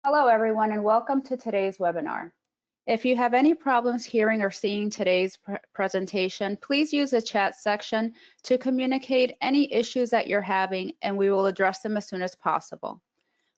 Hello, everyone, and welcome to today's webinar. If you have any problems hearing or seeing today's presentation, please use the chat section to communicate any issues that you're having, and we will address them as soon as possible.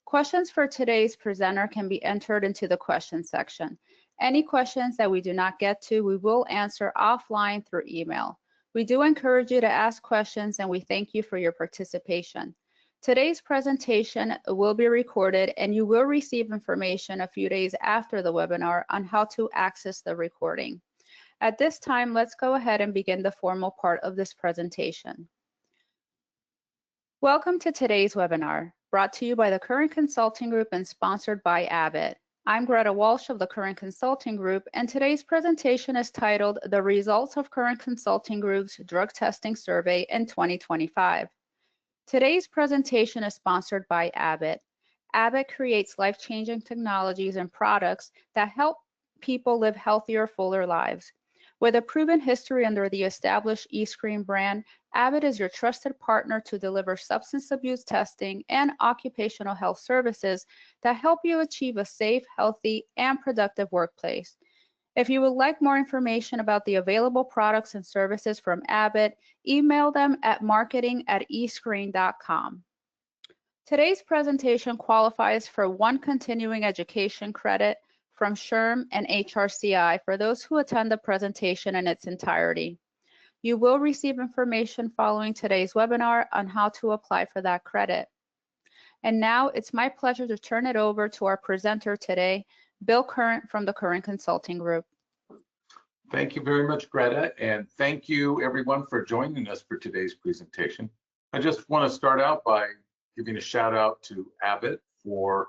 Questions for today's presenter can be entered into the questions section. Any questions that we do not get to, we will answer offline through email. We do encourage you to ask questions, and we thank you for your participation. Today's presentation will be recorded, and you will receive information a few days after the webinar on how to access the recording. At this time, let's go ahead and begin the formal part of this presentation. Welcome to today's webinar, brought to you by the Current Consulting Group and sponsored by Abbott. I'm Greta Walsh of the Current Consulting Group, and today's presentation is titled The Results of Current Consulting Group's Drug Testing Survey in 2025. Today's presentation is sponsored by Abbott. Abbott creates life-changing technologies and products that help people live healthier, fuller lives. With a proven history under the established eScreen brand, Abbott is your trusted partner to deliver substance abuse testing and occupational health services that help you achieve a safe, healthy, and productive workplace. If you would like more information about the available products and services from Abbott, email them at marketing@escreen.com. Today's presentation qualifies for one continuing education credit from SHRM and HRCI for those who attend the presentation in its entirety. You will receive information following today's webinar on how to apply for that credit. And now it's my pleasure to turn it over to our presenter today, Bill Current from the Current Consulting Group. Thank you very much, Greta, and thank you everyone for joining us for today's presentation. I just want to start out by giving a shout out to Abbott for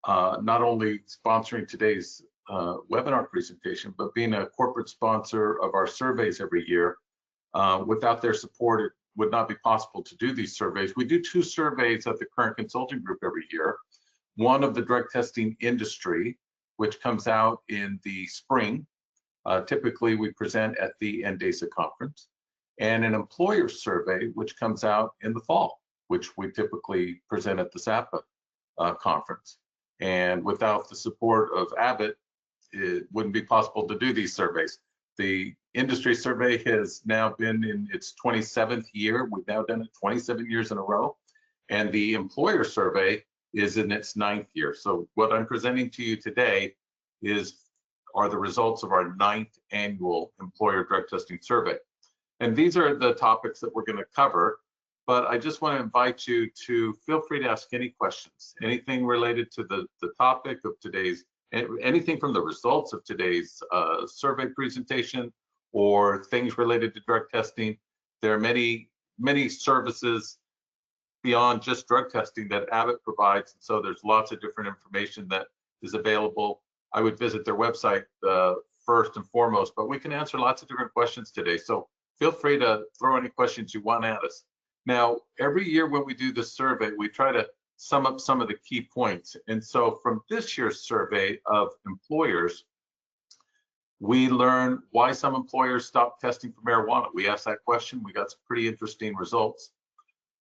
not only sponsoring today's webinar presentation, but being a corporate sponsor of our surveys every year. Without their support, it would not be possible to do these surveys. We do two surveys at the Current Consulting Group every year. One of the drug testing industry, which comes out in the spring. Typically, we present at the NDASA conference, and an employer survey, which comes out in the fall, which we typically present at the SAPA conference. And without the support of Abbott, it wouldn't be possible to do these surveys. The industry survey has now been in its 27th year. We've now done it 27 years in a row. And the employer survey is in its 9th year. So what I'm presenting to you today are the results of our 9th annual employer drug testing survey. And these are the topics that we're going to cover, but I just want to invite you to feel free to ask any questions, anything related to the topic of today's, anything from the results of today's survey presentation or things related to drug testing. There are many services beyond just drug testing that Abbott provides, so there's lots of different information that is available. I would visit their website first and foremost, but we can answer lots of different questions today. So feel free to throw any questions you want at us. Now, every year when we do this survey, we try to sum up some of the key points. And so from this year's survey of employers, we learn why some employers stop testing for marijuana. We asked that question. We got some pretty interesting results.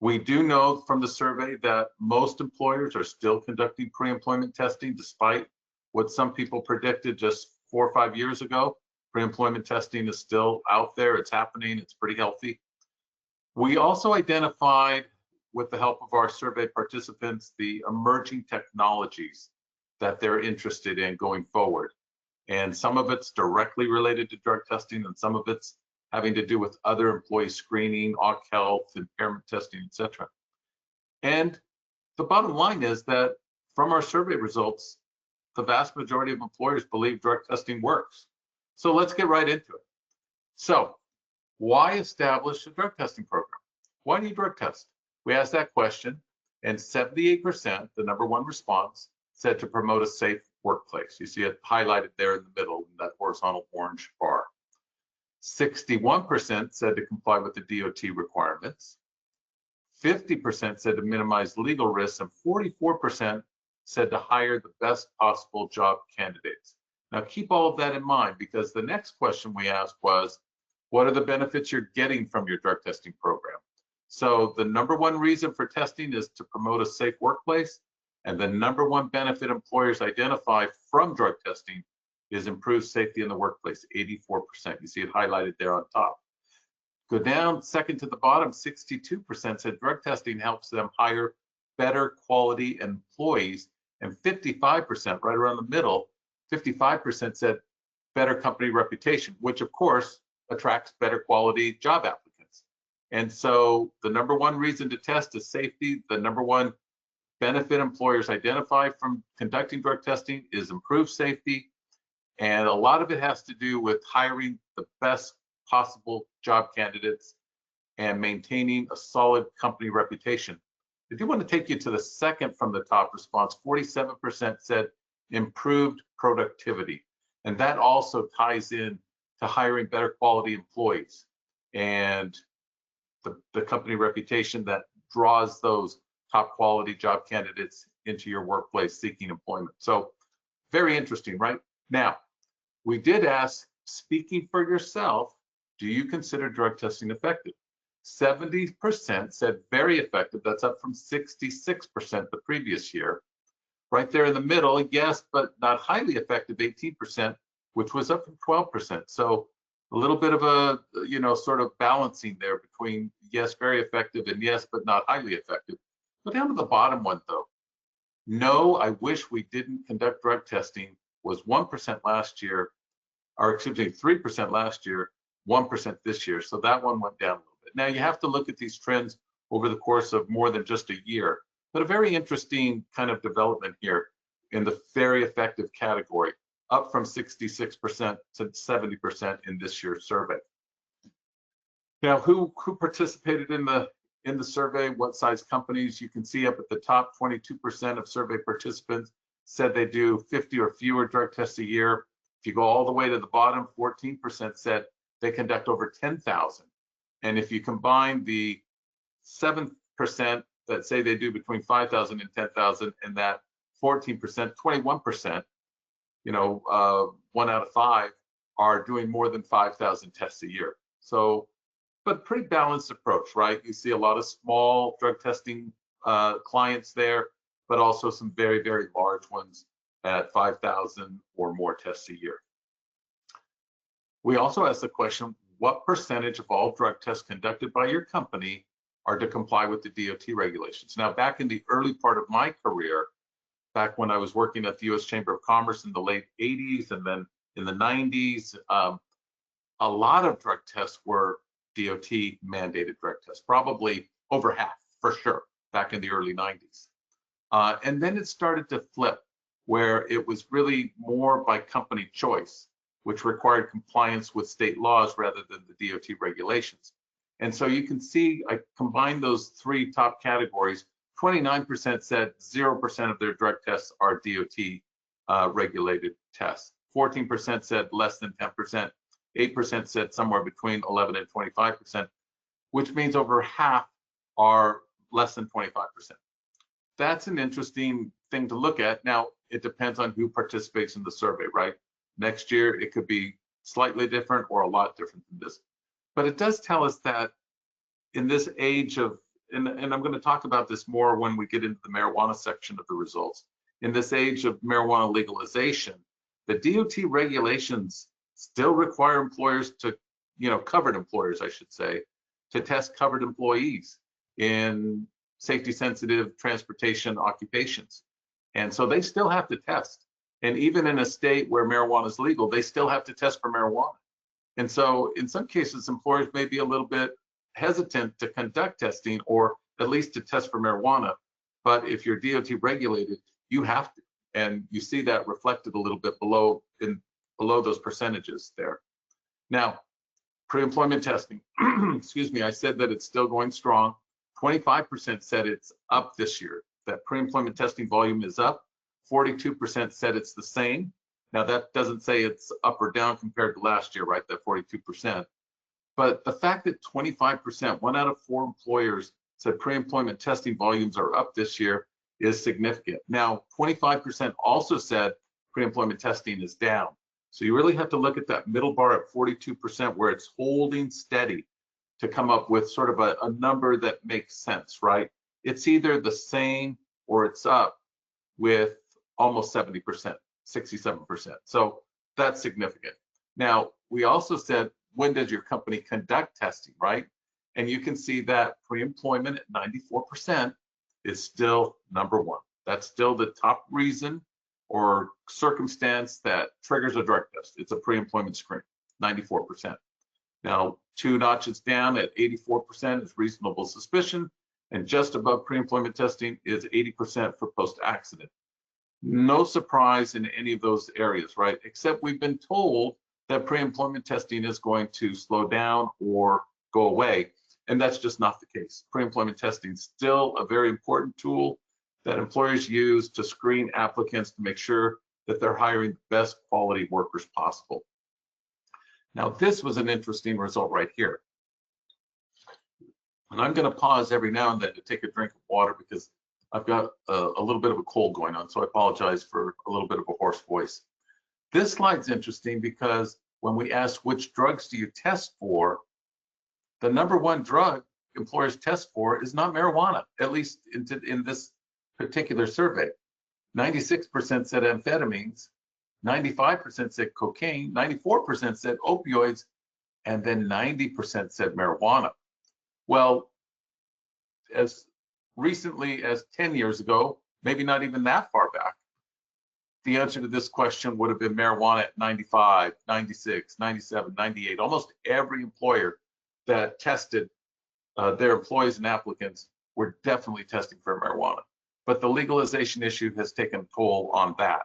We do know from the survey that most employers are still conducting pre-employment testing despite what some people predicted just 4 or 5 years ago. Pre-employment testing is still out there, it's happening, it's pretty healthy. We also identified, with the help of our survey participants, the emerging technologies that they're interested in going forward. And some of it's directly related to drug testing, and some of it's having to do with other employee screening, OC health, impairment testing, etc. And the bottom line is that from our survey results, the vast majority of employers believe drug testing works. So let's get right into it. So why establish a drug testing program? Why do you drug test? We asked that question, and 78%, the #1 response, said to promote a safe workplace. You see it highlighted there in the middle in that horizontal orange bar. 61% said to comply with the DOT requirements. 50% said to minimize legal risks, and 44% said to hire the best possible job candidates. Now keep all of that in mind, because the next question we asked was, what are the benefits you're getting from your drug testing program? So the #1 reason for testing is to promote a safe workplace. And the #1 benefit employers identify from drug testing is improved safety in the workplace, 84%. You see it highlighted there on top. Go down second to the bottom, 62% said drug testing helps them hire better quality employees, and 55%, right around the middle, 55% said better company reputation, which of course attracts better quality job applicants. And so the #1 reason to test is safety. The #1 benefit employers identify from conducting drug testing is improved safety. And a lot of it has to do with hiring the best possible job candidates and maintaining a solid company reputation. I do want to take you to the second from the top response. 47% said improved productivity. And that also ties in to hiring better quality employees and the company reputation that draws those top quality job candidates into your workplace seeking employment. So very interesting, right? Now, we did ask, speaking for yourself, do you consider drug testing effective? 70% said very effective. That's up from 66% the previous year. Right there in the middle, yes, but not highly effective, 18%, which was up from 12%. So a little bit of a, sort of balancing there between yes, very effective, and yes, but not highly effective. Go down to the bottom one though. No, I wish we didn't conduct drug testing was 1% last year, or excuse me, 3% last year, 1% this year. So that one went down a little bit. Now you have to look at these trends over the course of more than just a year, but a very interesting kind of development here in the very effective category, up from 66% to 70% in this year's survey. Now, who participated in the survey? What size companies? You can see up at the top, 22% of survey participants said they do 50 or fewer drug tests a year. If you go all the way to the bottom, 14% said they conduct over 10,000. And if you combine the 7% that say they do between 5,000 and 10,000, and that 14%, 21%, 1 out of 5 are doing more than 5,000 tests a year. So, but pretty balanced approach, right? You see a lot of small drug testing clients there, but also some very, very large ones at 5,000 or more tests a year. We also asked the question, what percentage of all drug tests conducted by your company are to comply with the DOT regulations? Now, back in the early part of my career, back when I was working at the U.S. Chamber of Commerce in the late 80s and then in the 90s, a lot of drug tests were DOT mandated drug tests, probably over half for sure, back in the early 90s. And then it started to flip, where it was really more by company choice, which required compliance with state laws rather than the DOT regulations. And so you can see, I combined those three top categories. 29% said 0% of their drug tests are DOT regulated tests. 14% said less than 10%. 8% said somewhere between 11 and 25%, which means over half are less than 25%. That's an interesting thing to look at. Now, it depends on who participates in the survey, right? Next year, it could be slightly different or a lot different than this. But it does tell us that in this age of, and I'm going to talk about this more when we get into the marijuana section of the results, in this age of marijuana legalization, the DOT regulations still require employers to, covered employers, I should say, to test covered employees in safety sensitive transportation occupations. And so they still have to test. And even in a state where marijuana is legal, they still have to test for marijuana. And so in some cases, employers may be a little bit hesitant to conduct testing, or at least to test for marijuana. But if you're DOT regulated, you have to. And you see that reflected a little bit below those percentages there. Now, pre-employment testing, excuse me, I said that it's still going strong. 25% said it's up this year, that pre-employment testing volume is up. 42% said it's the same. Now that doesn't say it's up or down compared to last year, right, that 42%. But the fact that 25%, 1 out of 4 employers said pre-employment testing volumes are up this year is significant. Now, 25% also said pre-employment testing is down. So you really have to look at that middle bar at 42% where it's holding steady to come up with sort of a number that makes sense, right? It's either the same or it's up, with almost 70%, 67%. So that's significant. Now, we also said, when does your company conduct testing, right? And you can see that pre-employment at 94% is still number one. That's still the top reason or circumstance that triggers a drug test. It's a pre-employment screen, 94%. Now, 2 notches down at 84% is reasonable suspicion, and just above pre-employment testing is 80% for post-accident. No surprise in any of those areas, right? Except we've been told that pre-employment testing is going to slow down or go away, and that's just not the case. Pre-employment testing is still a very important tool that employers use to screen applicants to make sure that they're hiring the best quality workers possible. Now, this was an interesting result right here. And I'm going to pause every now and then to take a drink of water because I've got a little bit of a cold going on, so I apologize for a little bit of a hoarse voice. This slide's interesting because when we ask which drugs do you test for, the number one drug employers test for is not marijuana, at least in this particular survey. 96% said amphetamines, 95% said cocaine, 94% said opioids, and then 90% said marijuana. Well, as recently as 10 years ago, maybe not even that far back, the answer to this question would have been marijuana at 95, 96, 97, 98. Almost every employer that tested their employees and applicants were definitely testing for marijuana. But the legalization issue has taken a toll on that.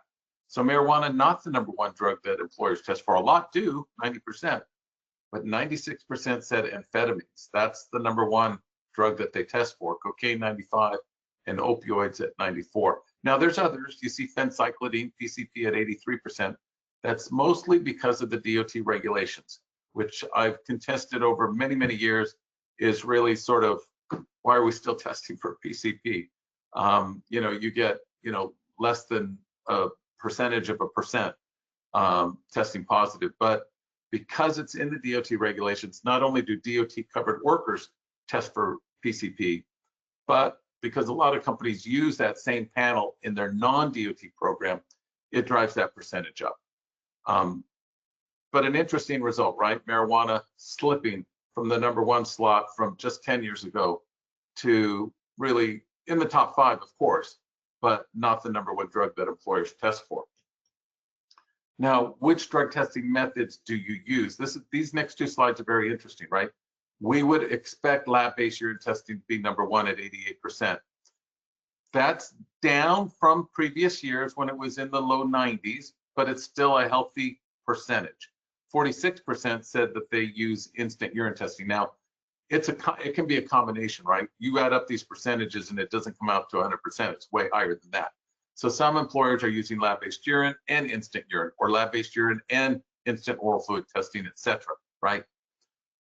So marijuana, not the number one drug that employers test for. A lot do, 90%, but 96% said amphetamines. That's the number one drug that they test for, cocaine 95 and opioids at 94. Now there's others. You see phencyclidine, PCP at 83%. That's mostly because of the DOT regulations, which I've contested over many, many years is really sort of, why are we still testing for PCP? You get, less than a percentage of a percent testing positive, but because it's in the DOT regulations, not only do DOT covered workers test for PCP, but because a lot of companies use that same panel in their non-DOT program, it drives that percentage up. But an interesting result, right? Marijuana slipping from the number one slot from just 10 years ago to really in the top 5, of course, but not the number one drug that employers test for. Now, which drug testing methods do you use? These next 2 slides are very interesting, right? We would expect lab-based urine testing to be number one at 88%. That's down from previous years when it was in the low 90s, but it's still a healthy percentage. 46% said that they use instant urine testing. Now, it can be a combination, right? You add up these percentages and it doesn't come out to 100%. It's way higher than that. So some employers are using lab-based urine and instant urine, or lab-based urine and instant oral fluid testing, etc., right?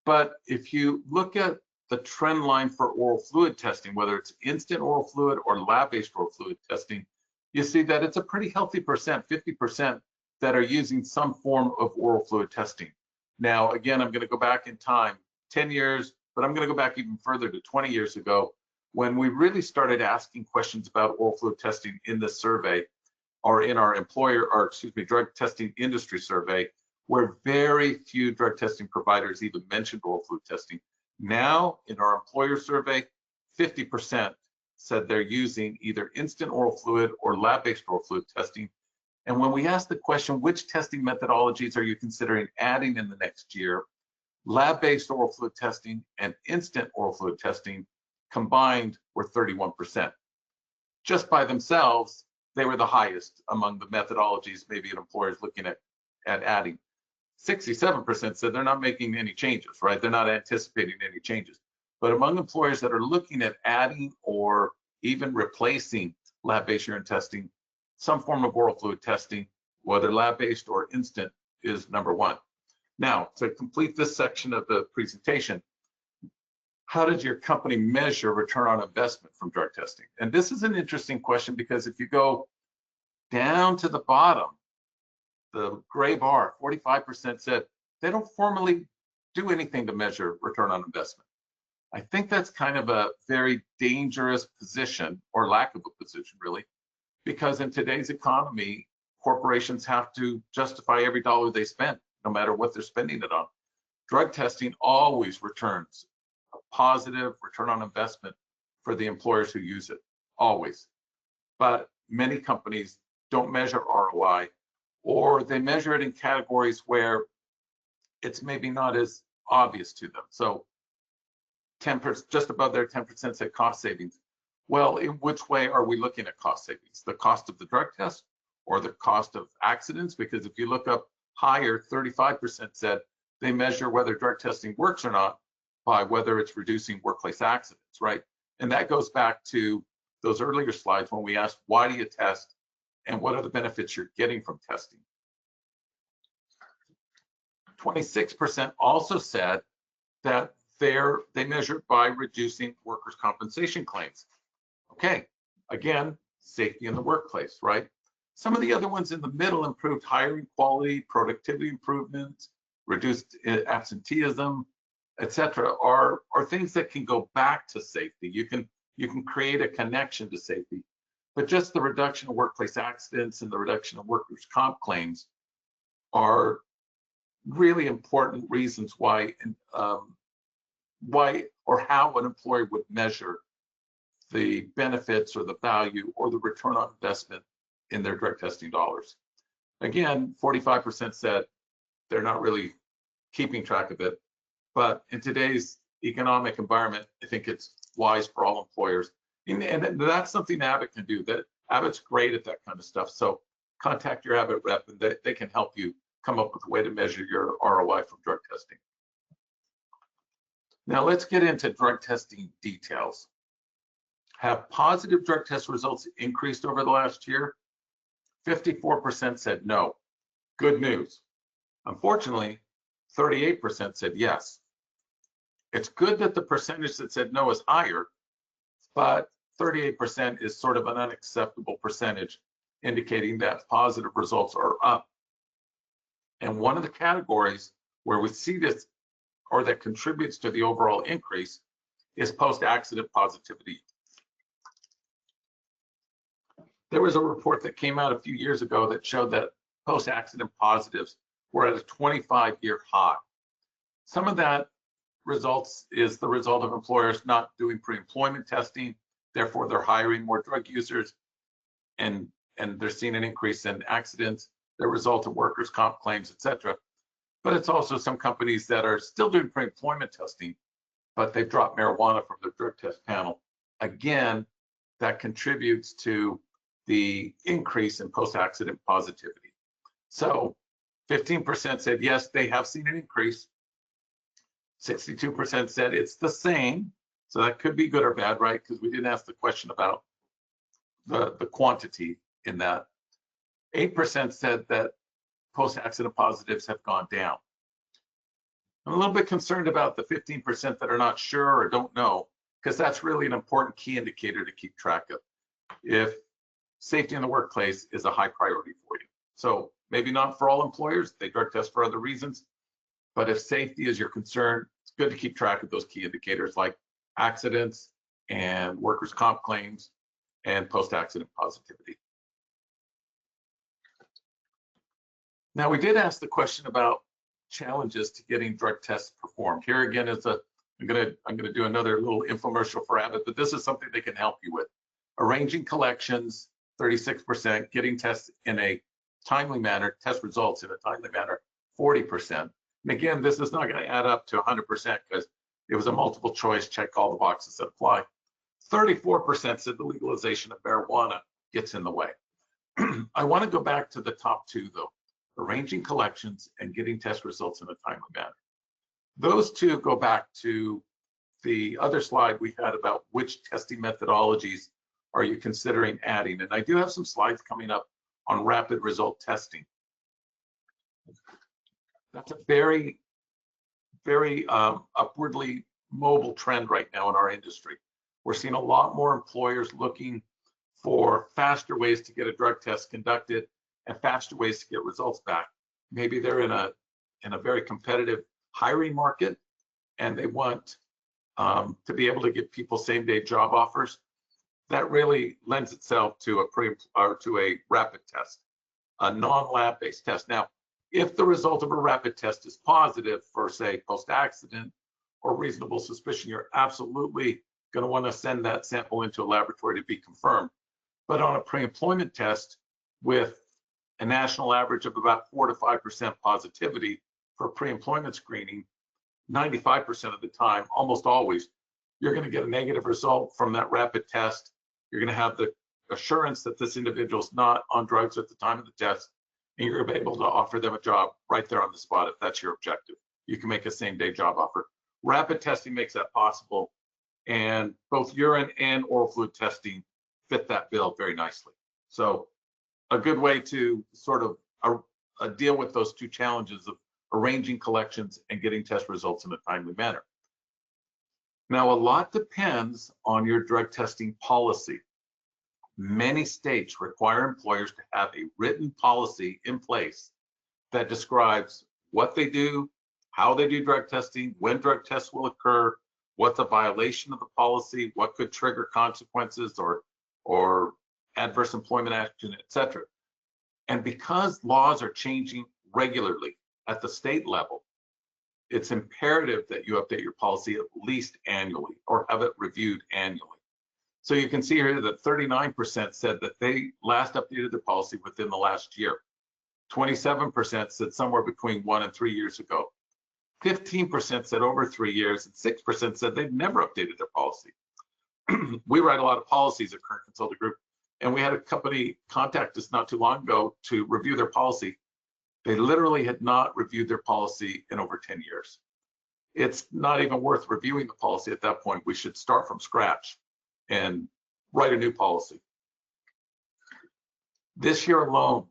But if you look at the trend line for oral fluid testing, whether it's instant oral fluid or lab-based oral fluid testing, you see that it's a pretty healthy percent, 50%, that are using some form of oral fluid testing. Now, again, I'm going to go back in time, 10 years, but I'm going to go back even further to 20 years ago when we really started asking questions about oral fluid testing in this survey, or in our drug testing industry survey, where very few drug testing providers even mentioned oral fluid testing. Now, in our employer survey, 50% said they're using either instant oral fluid or lab-based oral fluid testing. And when we asked the question, which testing methodologies are you considering adding in the next year, lab-based oral fluid testing and instant oral fluid testing combined were 31%. Just by themselves, they were the highest among the methodologies maybe an employer is looking at adding. 67% said they're not making any changes, right? They're not anticipating any changes. But among employers that are looking at adding or even replacing lab-based urine testing, some form of oral fluid testing, whether lab-based or instant, is number one. Now, to complete this section of the presentation, how did your company measure return on investment from drug testing? And this is an interesting question because if you go down to the bottom, the gray bar, 45% said they don't formally do anything to measure return on investment. I think that's kind of a very dangerous position, or lack of a position really, because in today's economy, corporations have to justify every dollar they spend, no matter what they're spending it on. Drug testing always returns a positive return on investment for the employers who use it, always. But many companies don't measure ROI, or they measure it in categories where it's maybe not as obvious to them. So 10%, just above their 10% said cost savings. Well, in which way are we looking at cost savings? The cost of the drug test or the cost of accidents? Because if you look up higher, 35% said they measure whether drug testing works or not by whether it's reducing workplace accidents, right? And that goes back to those earlier slides when we asked, why do you test and what are the benefits you're getting from testing? 26% also said that they measured by reducing workers' compensation claims. Okay, again, safety in the workplace, right? Some of the other ones in the middle: improved hiring quality, productivity improvements, reduced absenteeism, etc., are things that can go back to safety. You can create a connection to safety, but just the reduction of workplace accidents and the reduction of workers' comp claims are really important reasons why or how an employer would measure the benefits or the value or the return on investment in their drug testing dollars. Again, 45% said they're not really keeping track of it, but in today's economic environment, I think it's wise for all employers. And that's something Abbott can do. That Abbott's great at that kind of stuff. So contact your Abbott rep and they can help you come up with a way to measure your ROI from drug testing. Now let's get into drug testing details. Have positive drug test results increased over the last year? 54% said no. Good news. Unfortunately, 38% said yes. It's good that the percentage that said no is higher, but 38% is sort of an unacceptable percentage, indicating that positive results are up. And one of the categories where we see this, or that contributes to the overall increase, is post-accident positivity. There was a report that came out a few years ago that showed that post-accident positives were at a 25-year high. Some of that is the result of employers not doing pre-employment testing, therefore they're hiring more drug users, and they're seeing an increase in accidents, the result of workers' comp claims, etc. But it's also some companies that are still doing pre-employment testing, but they've dropped marijuana from their drug test panel. Again, that contributes to the increase in post-accident positivity. So 15% said yes, they have seen an increase. 62% said it's the same. So that could be good or bad, right? Because we didn't ask the question about the quantity in that. 8% said that post-accident positives have gone down. I'm a little bit concerned about the 15% that are not sure or don't know, because that's really an important key indicator to keep track of if safety in the workplace is a high priority for you. So maybe not for all employers, they drug test for other reasons, but if safety is your concern, it's good to keep track of those key indicators like accidents and workers' comp claims and post-accident positivity. Now, we did ask the question about challenges to getting drug tests performed. Here again is I'm gonna do another little infomercial for Abbott, but this is something they can help you with. Arranging collections, 36%, getting tests in a timely manner, test results in a timely manner, 40%. And again, this is not gonna add up to 100% because it was a multiple choice, check all the boxes that apply. 34% said the legalization of marijuana gets in the way. I wanna go back to the top two though. Arranging collections and getting test results in a timely manner. Those two go back to the other slide we had about which testing methodologies are you considering adding. And I do have some slides coming up on rapid result testing. That's a very, very upwardly mobile trend right now in our industry. We're seeing a lot more employers looking for faster ways to get a drug test conducted and faster ways to get results back. Maybe they're in a very competitive hiring market and they want to be able to give people same-day job offers. that really lends itself to a rapid test, a non-lab based test. Now, if the result of a rapid test is positive for, say, post-accident or reasonable suspicion, you're absolutely going to want to send that sample into a laboratory to be confirmed. But on a pre-employment test with a national average of about 4 to 5% positivity for pre-employment screening, 95% of the time, almost always, you're going to get a negative result from that rapid test. You're going to have the assurance that this individual is not on drugs at the time of the test, and you're going to be able to offer them a job right there on the spot if that's your objective. You can make a same-day job offer. Rapid testing makes that possible, and both urine and oral fluid testing fit that bill very nicely. So a good way to sort of deal with those two challenges of arranging collections and getting test results in a timely manner. Now, a lot depends on your drug testing policy. Many states require employers to have a written policy in place that describes what they do, how they do drug testing, when drug tests will occur, what's a violation of the policy, what could trigger consequences or adverse employment action, etc. And because laws are changing regularly at the state level, it's imperative that you update your policy at least annually or have it reviewed annually. So you can see here that 39% said that they last updated their policy within the last year. 27% said somewhere between 1 and 3 years ago. 15% said over 3 years, and 6% said they've never updated their policy. We write a lot of policies at Current Consulting Group, and we had a company contact us not too long ago to review their policy. They literally had not reviewed their policy in over 10 years. It's not even worth reviewing the policy at that point. We should start from scratch and write a new policy. This year alone,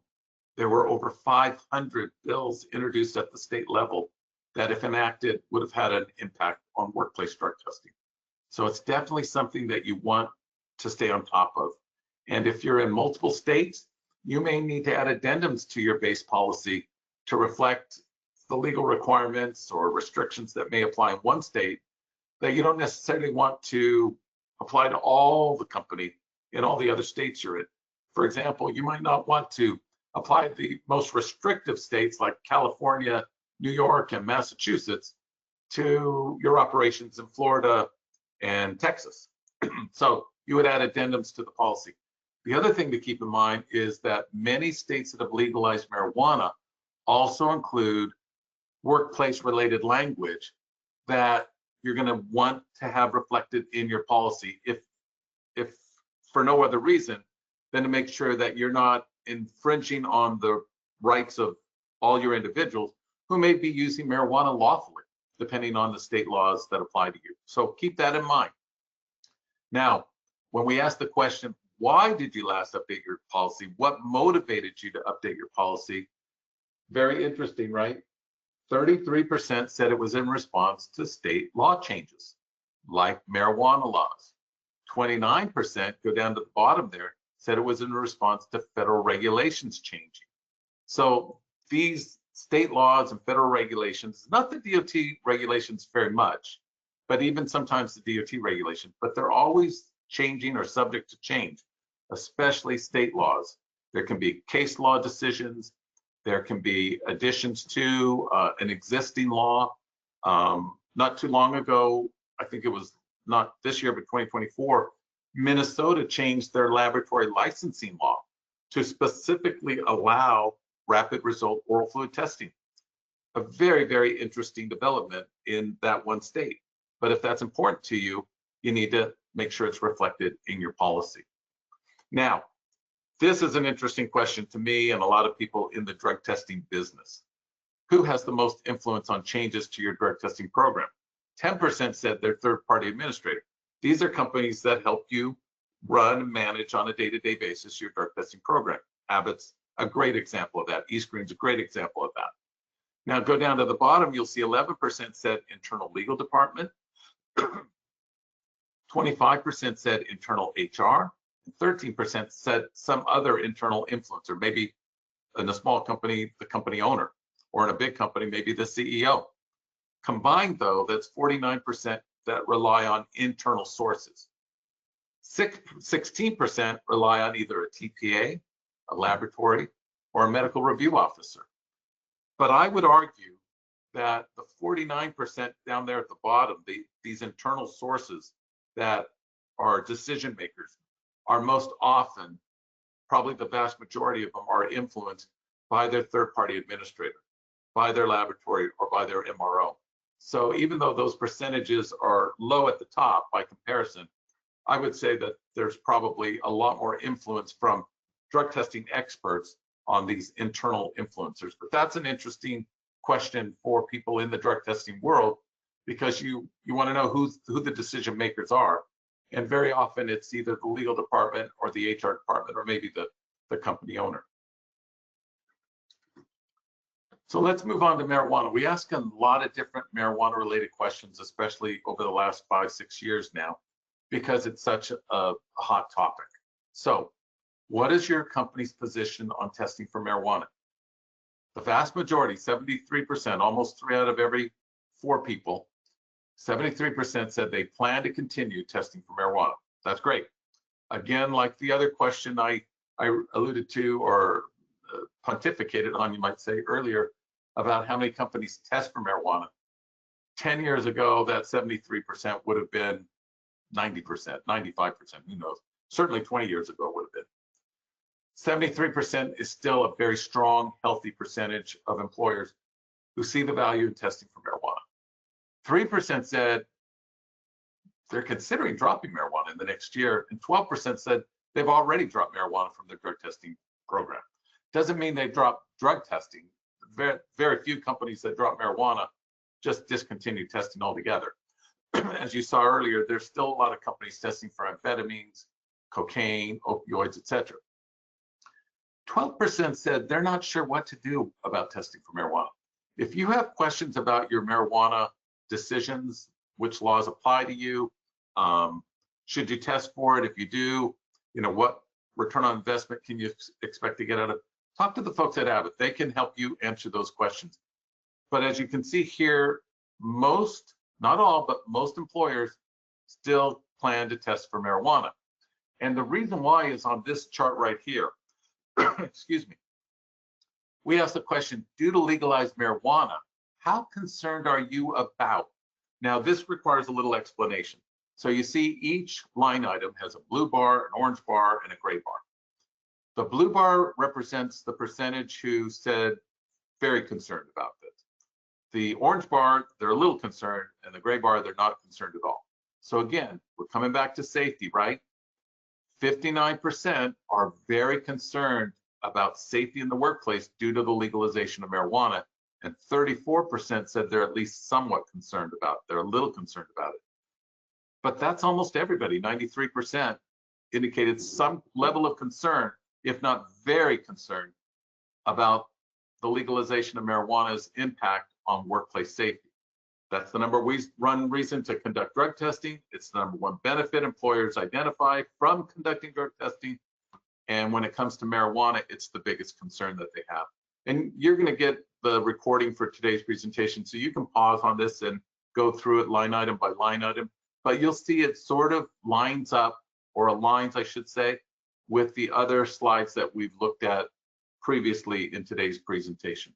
there were over 500 bills introduced at the state level that, if enacted, would have had an impact on workplace drug testing. So it's definitely something that you want to stay on top of. And if you're in multiple states, you may need to add addendums to your base policy to reflect the legal requirements or restrictions that may apply in one state that you don't necessarily want to apply to all the company in all the other states you're in. For example, you might not want to apply the most restrictive states like California, New York, and Massachusetts to your operations in Florida and Texas. So you would add addendums to the policy. The other thing to keep in mind is that many states that have legalized marijuana also include workplace-related language that you're going to want to have reflected in your policy, if for no other reason than to make sure that you're not infringing on the rights of all your individuals who may be using marijuana lawfully, depending on the state laws that apply to you. So keep that in mind. Now, when we ask the question, why did you last update your policy? What motivated you to update your policy? Very interesting, right? 33% said it was in response to state law changes, like marijuana laws. 29%, go down to the bottom there, said it was in response to federal regulations changing. So these state laws and federal regulations, not the DOT regulations very much, but even sometimes the DOT regulations, but they're always changing or subject to change, especially state laws. There can be case law decisions. There can be additions to an existing law. Not too long ago, I think it was not this year, but 2024, Minnesota changed their laboratory licensing law to specifically allow rapid result oral fluid testing. A very, very interesting development in that one state. But if that's important to you, you need to make sure it's reflected in your policy. Now, this is an interesting question to me and a lot of people in the drug testing business. Who has the most influence on changes to your drug testing program? 10% said their third-party administrator. These are companies that help you run and manage on a day-to-day basis your drug testing program. Abbott's a great example of that. eScreen's a great example of that. Now go down to the bottom, you'll see 11% said internal legal department, 25% said internal HR, 13% said some other internal influencer, maybe in a small company, the company owner, or in a big company, maybe the CEO. Combined though, that's 49% that rely on internal sources. 16% rely on either a TPA, a laboratory, or a medical review officer. But I would argue that the 49% down there at the bottom, these internal sources that are decision makers, are most often, probably the vast majority of them, are influenced by their third-party administrator, by their laboratory, or by their MRO. So even though those percentages are low at the top by comparison, I would say that there's probably a lot more influence from drug testing experts on these internal influencers. But that's an interesting question for people in the drug testing world, because you want to know who the decision makers are. And very often it's either the legal department or the HR department, or maybe the company owner. So let's move on to marijuana. We ask a lot of different marijuana related questions, especially over the last 5-6 years now, because it's such a hot topic. So what is your company's position on testing for marijuana? The vast majority, 73%, almost 3 out of every 4 people, 73% said they plan to continue testing for marijuana. That's great. Again, like the other question I alluded to, or pontificated on, you might say, earlier, about how many companies test for marijuana. 10 years ago, that 73% would have been 90%, 95%, who knows? Certainly 20 years ago would have been. 73% is still a very strong, healthy percentage of employers who see the value in testing for marijuana. 3% said they're considering dropping marijuana in the next year, and 12% said they've already dropped marijuana from their drug testing program. Doesn't mean they dropped drug testing. Very, very few companies that drop marijuana just discontinue testing altogether. As you saw earlier, there's still a lot of companies testing for amphetamines, cocaine, opioids, etc. 12% said they're not sure what to do about testing for marijuana. If you have questions about your marijuana decisions, which laws apply to you, should you test for it? If you do, what return on investment can you expect to get out of it? Talk to the folks at Abbott. They can help you answer those questions. But as you can see here, most, not all, but most employers still plan to test for marijuana. And the reason why is on this chart right here. Excuse me. We asked the question, due to legalized marijuana, how concerned are you about? Now, this requires a little explanation. So you see each line item has a blue bar, an orange bar, and a gray bar. The blue bar represents the percentage who said very concerned about this. The orange bar, they're a little concerned, and the gray bar, they're not concerned at all. So again, we're coming back to safety, right? 59% are very concerned about safety in the workplace due to the legalization of marijuana, and 34% said they're at least somewhat concerned about it. They're a little concerned about it. But that's almost everybody. 93% indicated some level of concern, if not very concerned, about the legalization of marijuana's impact on workplace safety. That's the #1 reason to conduct drug testing. It's the #1 benefit employers identify from conducting drug testing. And when it comes to marijuana, it's the biggest concern that they have. And you're going to get the recording for today's presentation, so you can pause on this and go through it line item by line item. But you'll see it sort of lines up, or aligns, I should say, with the other slides that we've looked at previously in today's presentation.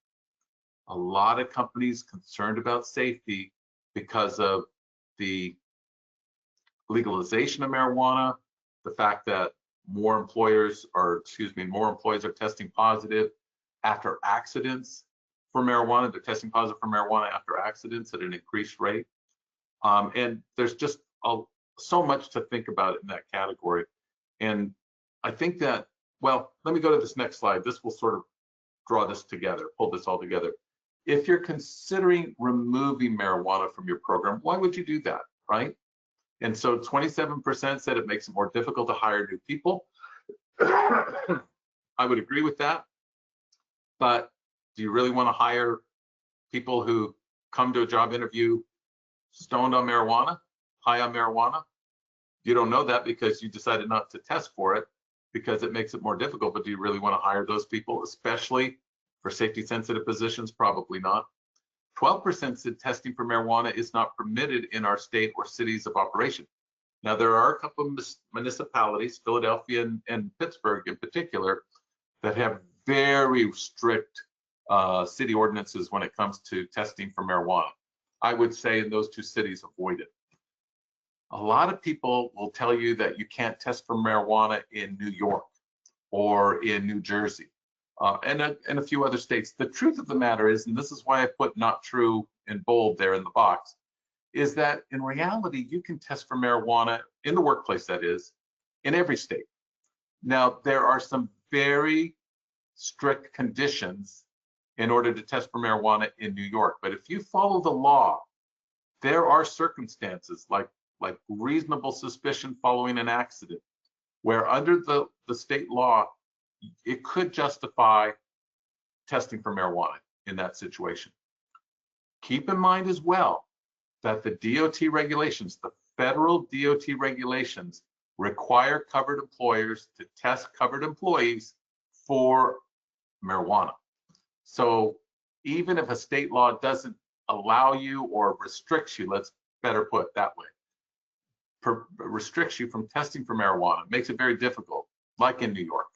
A lot of companies concerned about safety because of the legalization of marijuana, the fact that more employees are testing positive after accidents for marijuana. They're testing positive for marijuana after accidents at an increased rate. And there's just so much to think about in that category. And I think that, well, let me go to this next slide. This will sort of draw this together, pull this all together. If you're considering removing marijuana from your program, why would you do that, right? And so 27% said it makes it more difficult to hire new people. I would agree with that. But do you really want to hire people who come to a job interview stoned on marijuana, high on marijuana? You don't know that because you decided not to test for it because it makes it more difficult. But do you really want to hire those people, especially for safety sensitive positions? Probably not. 12% said testing for marijuana is not permitted in our state or cities of operation. Now, there are a couple of municipalities, Philadelphia and Pittsburgh in particular, that have very strict city ordinances when it comes to testing for marijuana. I would say in those two cities, avoid it. A lot of people will tell you that you can't test for marijuana in New York or in New Jersey and a few other states. The truth of the matter is, and this is why I put not true in bold there in the box, is that in reality, you can test for marijuana in the workplace, that is, in every state. Now, there are some very strict conditions in order to test for marijuana in New York. But if you follow the law, there are circumstances like reasonable suspicion following an accident, where under the state law, it could justify testing for marijuana in that situation. Keep in mind as well that the DOT regulations, the federal DOT regulations, require covered employers to test covered employees for marijuana. So even if a state law doesn't allow you or restricts you, let's better put it that way, restricts you from testing for marijuana, makes it very difficult, like in New York.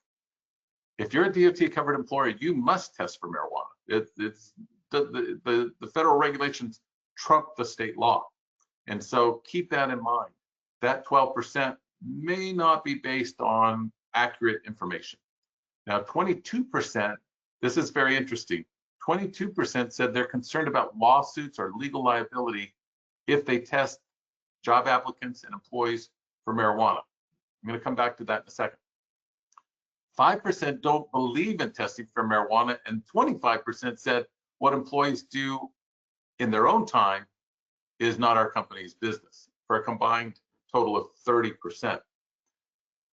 If you're a DOT covered employer, you must test for marijuana. It's the federal regulations trump the state law. And so keep that in mind. That 12% may not be based on accurate information. Now, 22%, this is very interesting. 22% said they're concerned about lawsuits or legal liability if they test job applicants and employees for marijuana. I'm going to come back to that in a second. 5% don't believe in testing for marijuana, and 25% said what employees do in their own time is not our company's business, for a combined total of 30%.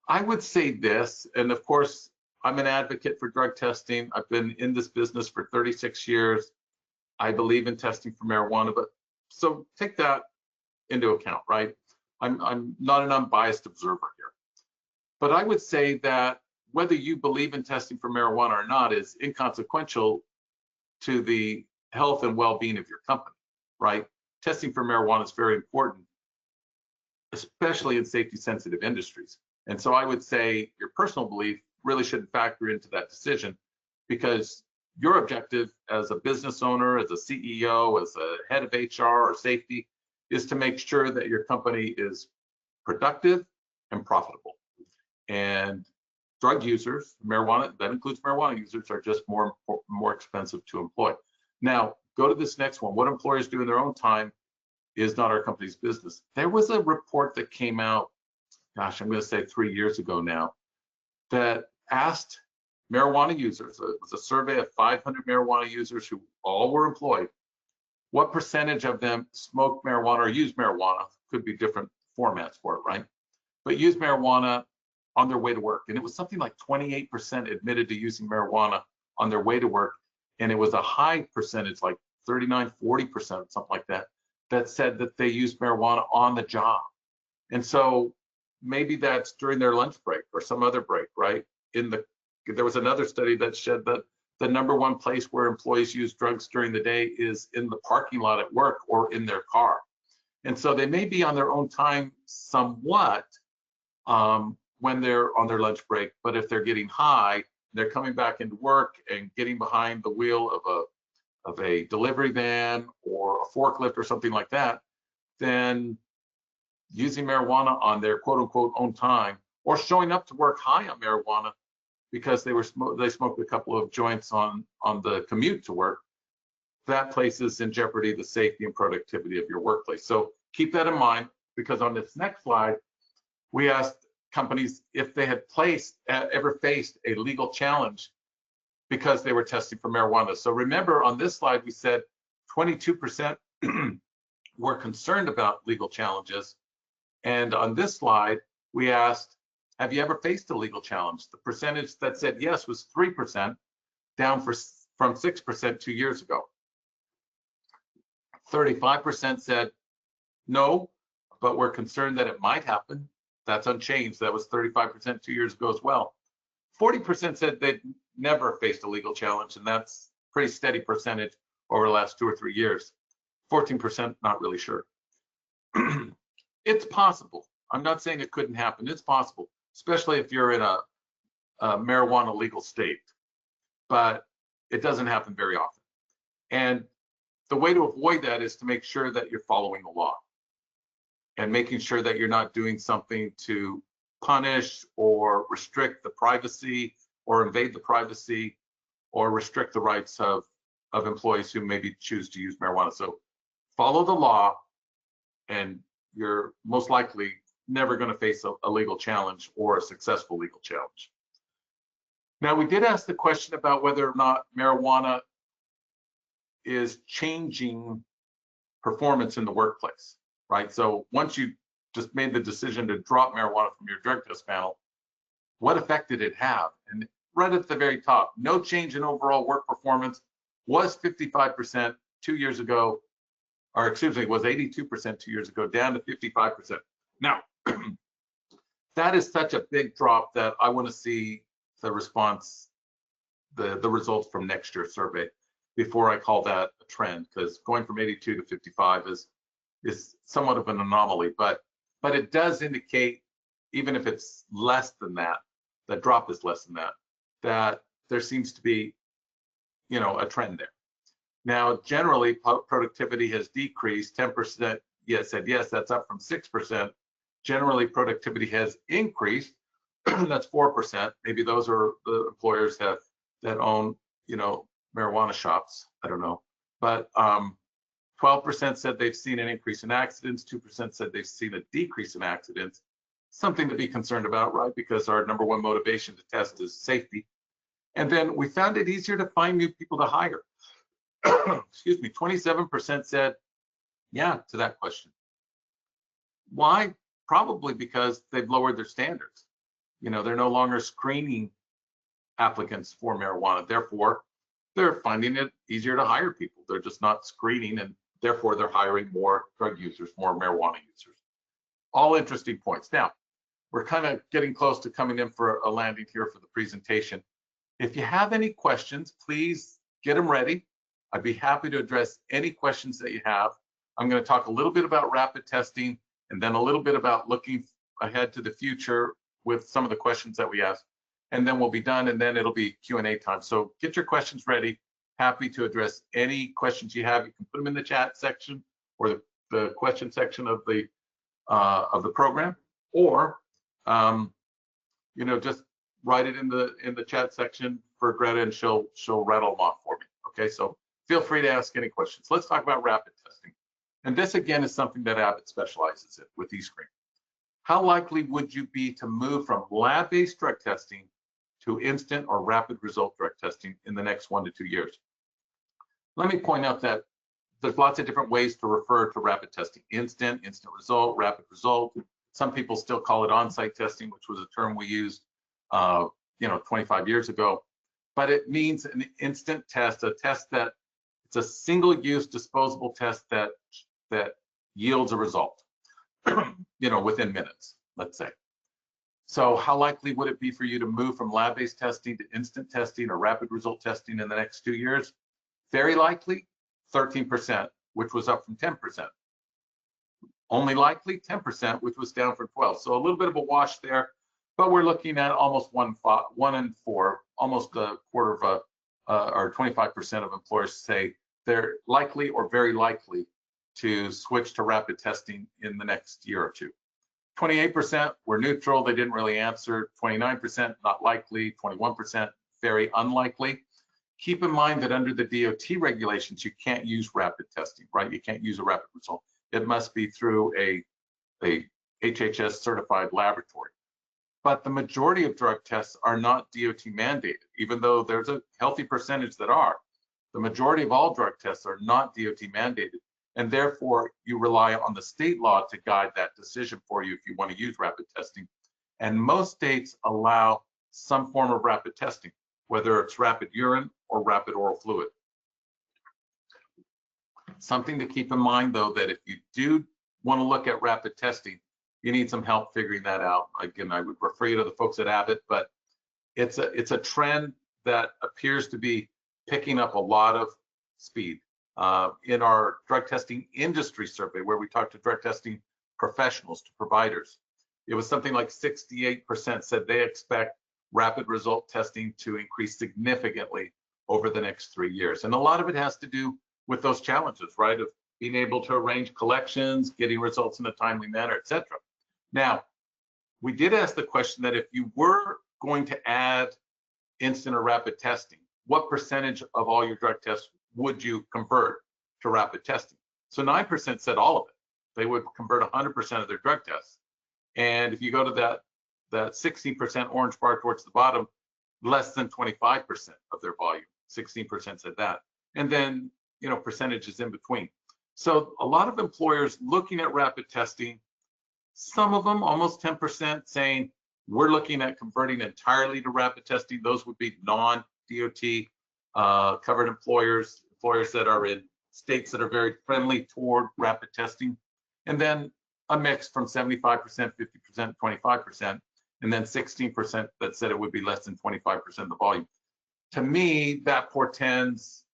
I would say this, and of course, I'm an advocate for drug testing. I've been in this business for 36 years. I believe in testing for marijuana, but so take that into account, right? I'm not an unbiased observer here. But I would say that whether you believe in testing for marijuana or not is inconsequential to the health and well-being of your company, right? Testing for marijuana is very important, especially in safety-sensitive industries. And so I would say your personal belief really shouldn't factor into that decision, because your objective as a business owner, as a CEO, as a head of HR or safety, is to make sure that your company is productive and profitable. And drug users, marijuana, that includes marijuana users, are just more expensive to employ. Now, go to this next one. What employers do in their own time is not our company's business. There was a report that came out, gosh, I'm going to say 3 years ago now, that asked marijuana users, it was a survey of 500 marijuana users who all were employed, what percentage of them smoked marijuana or used marijuana, could be different formats for it, right? But used marijuana on their way to work. And it was something like 28% admitted to using marijuana on their way to work. And it was a high percentage, like 39, 40%, something like that, that said that they used marijuana on the job. And so maybe that's during their lunch break or some other break, right? There was another study that said that the #1 place where employees use drugs during the day is in the parking lot at work or in their car. And so they may be on their own time somewhat when they're on their lunch break, but if they're getting high, they're coming back into work and getting behind the wheel of a delivery van or a forklift or something like that, then using marijuana on their quote unquote own time, or showing up to work high on marijuana because they smoked a couple of joints on the commute to work, that places in jeopardy the safety and productivity of your workplace. So keep that in mind, because on this next slide, we asked companies if they had ever faced a legal challenge because they were testing for marijuana. So remember, on this slide, we said 22% were concerned about legal challenges. And on this slide, we asked, have you ever faced a legal challenge? The percentage that said yes was 3%, down from 6% 2 years ago. 35% said no, but we're concerned that it might happen. That's unchanged. That was 35% 2 years ago as well. 40% said they'd never faced a legal challenge, and that's a pretty steady percentage over the last 2 or 3 years. 14% not really sure. It's possible I'm not saying it couldn't happen. It's possible, especially if you're in a marijuana legal state, but it doesn't happen very often. And the way to avoid that is to make sure that you're following the law and making sure that you're not doing something to punish or restrict the privacy or invade the privacy or restrict the rights of employees who maybe choose to use marijuana. So follow the law, and you're most likely never going to face a legal challenge or a successful legal challenge. Now, we did ask the question about whether or not marijuana is changing performance in the workplace, right? So once you just made the decision to drop marijuana from your drug test panel, what effect did it have? And right at the very top, no change in overall work performance, was 55% 2 years ago, or excuse me, was 82% 2 years ago, down to 55%. Now, that is such a big drop that I want to see the response, the results from next year's survey before I call that a trend, because going from 82 to 55 is somewhat of an anomaly, but it does indicate, even if it's less than that, the drop is less than that there seems to be, you know, a trend there. Now, generally, productivity has decreased 10%. Yes, said yes, that's up from 6%. Generally, productivity has increased. That's 4%. Maybe those are the employers that own, you know, marijuana shops. I don't know. But 12% said they've seen an increase in accidents. 2% said they've seen a decrease in accidents. Something to be concerned about, right? Because our number one motivation to test is safety. And then we found it easier to find new people to hire. Excuse me, 27% said yeah to that question. Why? Probably because they've lowered their standards. You know, they're no longer screening applicants for marijuana. Therefore, they're finding it easier to hire people. They're just not screening, and therefore they're hiring more drug users, more marijuana users. All interesting points. Now, we're kind of getting close to coming in for a landing here for the presentation. If you have any questions, please get them ready. I'd be happy to address any questions that you have. I'm going to talk a little bit about rapid testing and then a little bit about looking ahead to the future with some of the questions that we asked. And then we'll be done, and then it'll be Q&A time. So get your questions ready. Happy to address any questions you have. You can put them in the chat section or the question section of the program, or you know, just write it in the chat section for Greta, and she'll rattle them off for me. Okay, so feel free to ask any questions. Let's talk about rapid testing. And this again is something that Abbott specializes in with eScreen. How likely would you be to move from lab-based drug testing to instant or rapid result drug testing in the next 1 to 2 years? Let me point out that there's lots of different ways to refer to rapid testing: instant result, rapid result. Some people still call it on-site testing, which was a term we used, you know, 25 years ago. But it means an instant test, a test that it's a single-use disposable test that yields a result, you know, within minutes, let's say. So how likely would it be for you to move from lab-based testing to instant testing or rapid result testing in the next 2 years? Very likely, 13%, which was up from 10%. Only likely, 10%, which was down from 12%. So a little bit of a wash there, but we're looking at almost 1 in 4, almost a quarter of or 25% of employers say they're likely or very likely to switch to rapid testing in the next year or two. 28% were neutral, they didn't really answer. 29% not likely, 21% very unlikely. Keep in mind that under the DOT regulations, you can't use rapid testing, right? You can't use a rapid result. It must be through a HHS certified laboratory. But the majority of drug tests are not DOT mandated, even though there's a healthy percentage that are. The majority of all drug tests are not DOT mandated, and therefore you rely on the state law to guide that decision for you if you want to use rapid testing. And most states allow some form of rapid testing, whether it's rapid urine or rapid oral fluid. Something to keep in mind, though, that if you do want to look at rapid testing, you need some help figuring that out. Again, I would refer you to the folks at Abbott, but it's a trend that appears to be picking up a lot of speed. In our drug testing industry survey, where we talked to drug testing professionals, to providers, it was something like 68% said they expect rapid result testing to increase significantly over the next 3 years. And a lot of it has to do with those challenges, right? Of being able to arrange collections, getting results in a timely manner, et cetera. Now, we did ask the question that if you were going to add instant or rapid testing, what percentage of all your drug tests would you convert to rapid testing? So 9% said all of it. They would convert 100% of their drug tests. And if you go to that 16% orange bar towards the bottom, less than 25% of their volume, 16% said that. And then, you know, percentages in between. So a lot of employers looking at rapid testing, some of them, almost 10%, saying we're looking at converting entirely to rapid testing. Those would be non-DOT covered employers, employers that are in states that are very friendly toward rapid testing. And then a mix from 75%, 50%, 25%, and then 16% that said it would be less than 25% of the volume. To me, that portends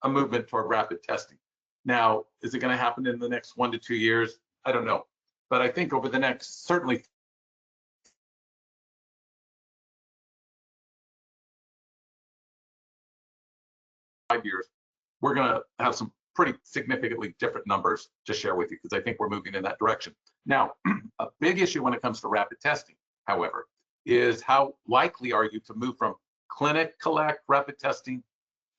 a movement toward rapid testing. Now, is it going to happen in the next 1 to 2 years? I don't know. But I think over the next, certainly, years, we're going to have some pretty significantly different numbers to share with you, because I think we're moving in that direction. Now, a big issue when it comes to rapid testing, however, is how likely are you to move from clinic collect rapid testing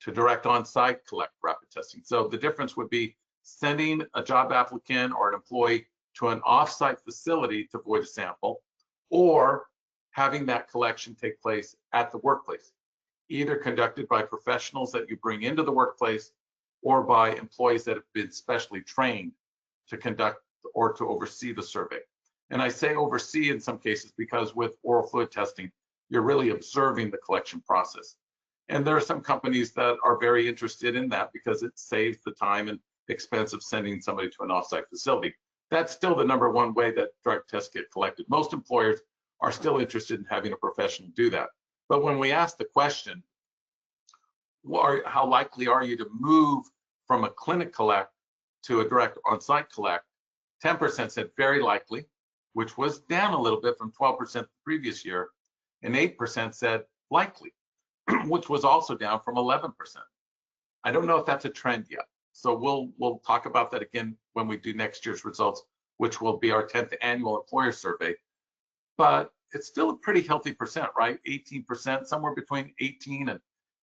to direct on-site collect rapid testing? So the difference would be sending a job applicant or an employee to an off-site facility to void a sample, or having that collection take place at the workplace, either conducted by professionals that you bring into the workplace or by employees that have been specially trained to conduct or to oversee the survey. And I say oversee in some cases because with oral fluid testing, you're really observing the collection process. And there are some companies that are very interested in that because it saves the time and expense of sending somebody to an off-site facility. That's still the #1 way that drug tests get collected. Most employers are still interested in having a professional do that. But when we ask the question, how likely are you to move from a clinic collect to a direct on-site collect, 10% said very likely, which was down a little bit from 12% the previous year, and 8% said likely, which was also down from 11%. I don't know if that's a trend yet. So we'll talk about that again when we do next year's results, which will be our 10th annual employer survey. But it's still a pretty healthy percent, right? 18%, somewhere between 18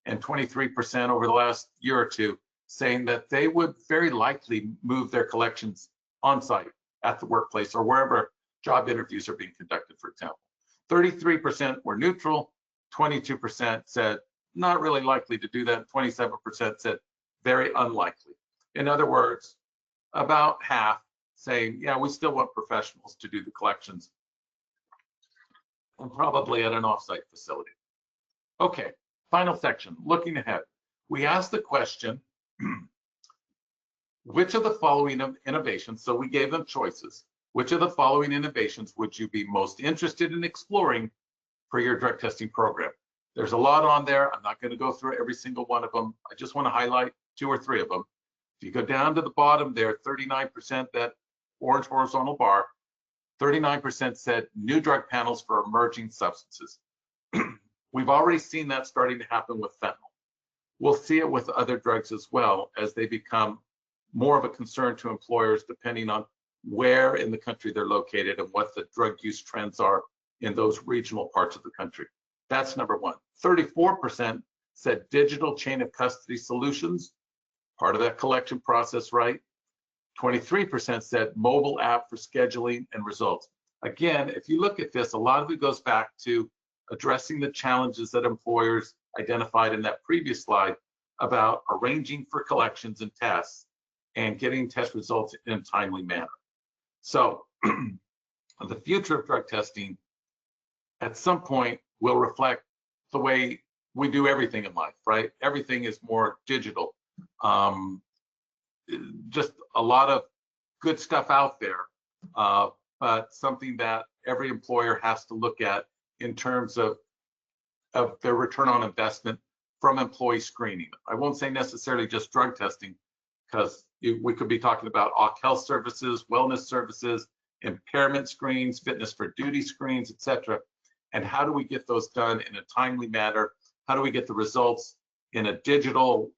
and 23% over the last year or two, saying that they would very likely move their collections on site at the workplace or wherever job interviews are being conducted, for example. 33% were neutral, 22% said not really likely to do that, 27% said very unlikely. In other words, about half saying, yeah, we still want professionals to do the collections, and probably at an offsite facility. Okay, final section, looking ahead. We asked the question, which of the following innovations, so we gave them choices, which of the following innovations would you be most interested in exploring for your drug testing program? There's a lot on there. I'm not going to go through every single one of them. I just want to highlight 2 or 3 of them. If you go down to the bottom there, 39%, that orange horizontal bar, 39% said new drug panels for emerging substances. We've already seen that starting to happen with fentanyl. We'll see it with other drugs as well as they become more of a concern to employers depending on where in the country they're located and what the drug use trends are in those regional parts of the country. That's #1. 34% said digital chain of custody solutions, part of that collection process, right? 23% said mobile app for scheduling and results. Again, if you look at this, a lot of it goes back to addressing the challenges that employers identified in that previous slide about arranging for collections and tests and getting test results in a timely manner. So the future of drug testing at some point will reflect the way we do everything in life, right? Everything is more digital. Just a lot of good stuff out there, but something that every employer has to look at in terms of their return on investment from employee screening. I won't say necessarily just drug testing, because we could be talking about health services, wellness services, impairment screens, fitness for duty screens, etc. And how do we get those done in a timely manner? How do we get the results in a digital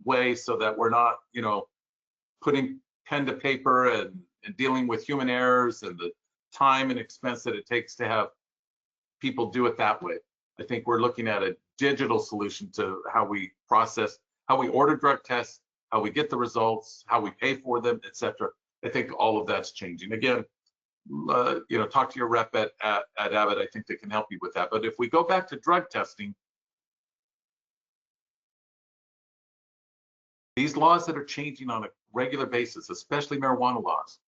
way so that we're not, putting pen to paper and dealing with human errors and the time and expense that it takes to have people do it that way. I think we're looking at a digital solution to how we process, how we order drug tests, how we get the results, how we pay for them, etc. I think all of that's changing. Again, talk to your rep at Abbott. I think they can help you with that. But if we go back to drug testing, these laws that are changing on a regular basis, especially marijuana laws,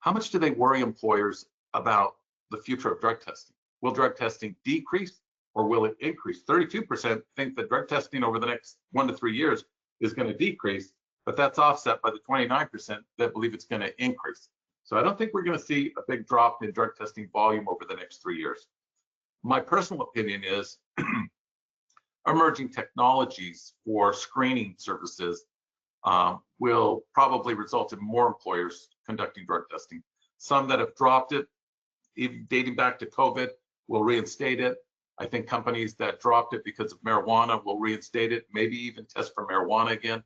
how much do they worry employers about the future of drug testing? Will drug testing decrease or will it increase? 32% think that drug testing over the next 1 to 3 years is going to decrease, but that's offset by the 29% that believe it's going to increase. So I don't think we're going to see a big drop in drug testing volume over the next 3 years. My personal opinion is emerging technologies for screening services will probably result in more employers conducting drug testing. Some that have dropped it, even dating back to COVID, will reinstate it. I think companies that dropped it because of marijuana will reinstate it, maybe even test for marijuana again.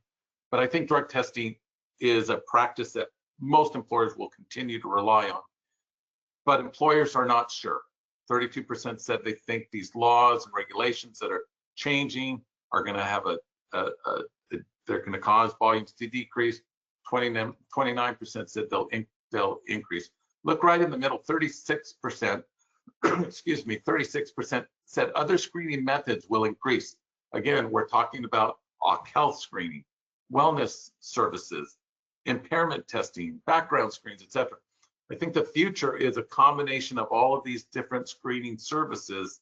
But I think drug testing is a practice that most employers will continue to rely on. But employers are not sure. 32% said they think these laws and regulations that are changing are going to have they're going to cause volumes to decrease. 29% said they'll increase. Look right in the middle, 36%, excuse me, 36% said other screening methods will increase. Again, we're talking about health screening, wellness services, impairment testing, background screens, etc. I think the future is a combination of all of these different screening services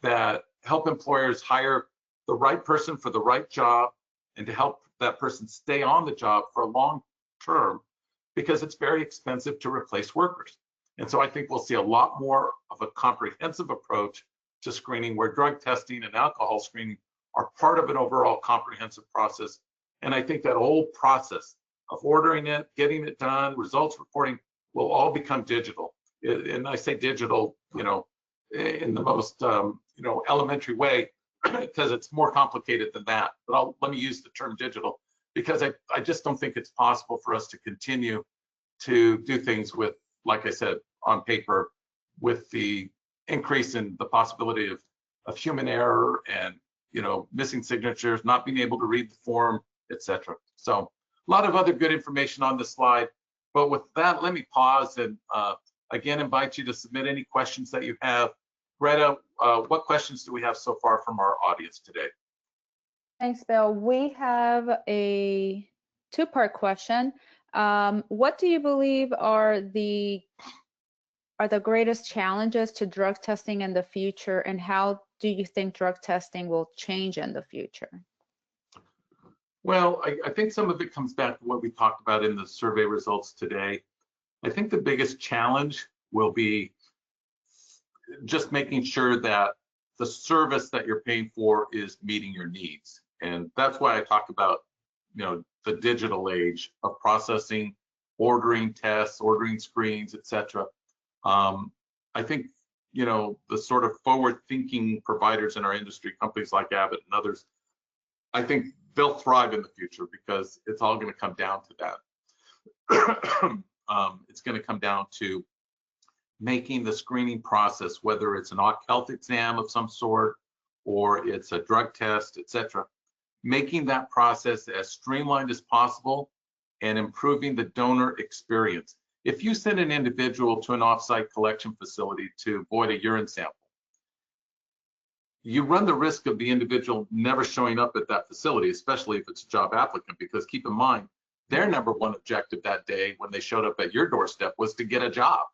that help employers hire the right person for the right job and to help that person stay on the job for a long term, because it's very expensive to replace workers. And so I think we'll see a lot more of a comprehensive approach to screening, where drug testing and alcohol screening are part of an overall comprehensive process. And I think that whole process of ordering it, getting it done, results reporting will all become digital. And I say digital, in the most, elementary way, because it's more complicated than that. But let me use the term digital, because I just don't think it's possible for us to continue to do things with, like I said, on paper, with the increase in the possibility of human error and, missing signatures, not being able to read the form, etc. So a lot of other good information on this slide. But with that, let me pause and again invite you to submit any questions that you have. Greta, what questions do we have so far from our audience today? Thanks, Bill. We have a two-part question. What do you believe are the greatest challenges to drug testing in the future, and how do you think drug testing will change in the future? Well, I think some of it comes back to what we talked about in the survey results today. I think the biggest challenge will be just making sure that the service that you're paying for is meeting your needs. And that's why I talk about, the digital age of processing, ordering tests, ordering screens, etc. I think, the sort of forward-thinking providers in our industry, companies like Abbott and others, I think they'll thrive in the future, because it's all going to come down to that. It's going to come down to making the screening process, whether it's an health exam of some sort or it's a drug test, etc., making that process as streamlined as possible and improving the donor experience. If you send an individual to an offsite collection facility to void a urine sample, you run the risk of the individual never showing up at that facility, especially if it's a job applicant, because keep in mind, their number one objective that day when they showed up at your doorstep was to get a job.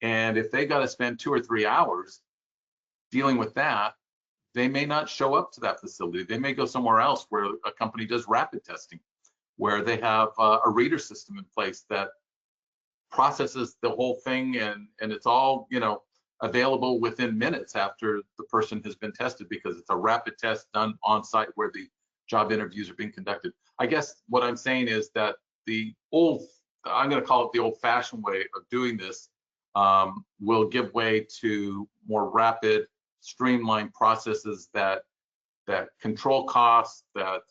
And if they got to spend 2 or 3 hours dealing with that, they may not show up to that facility. They may go somewhere else where a company does rapid testing, where they have a reader system in place that processes the whole thing, and it's all, available within minutes after the person has been tested, because it's a rapid test done on site where the job interviews are being conducted. I guess what I'm saying is that I'm going to call it the old-fashioned way of doing this, will give way to more rapid, streamlined processes that control costs, that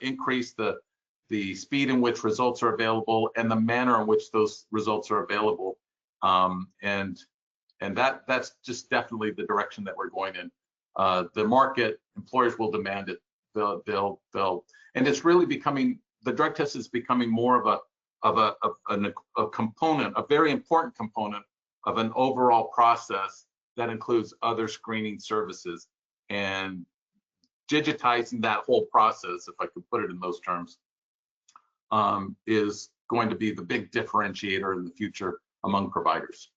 increase the speed in which results are available and the manner in which those results are available. And that's just definitely the direction that we're going in. The market, employers will demand it. They'll and it's really becoming, the drug test is becoming more of a component, a very important component of an overall process that includes other screening services. And digitizing that whole process, if I could put it in those terms, is going to be the big differentiator in the future among providers.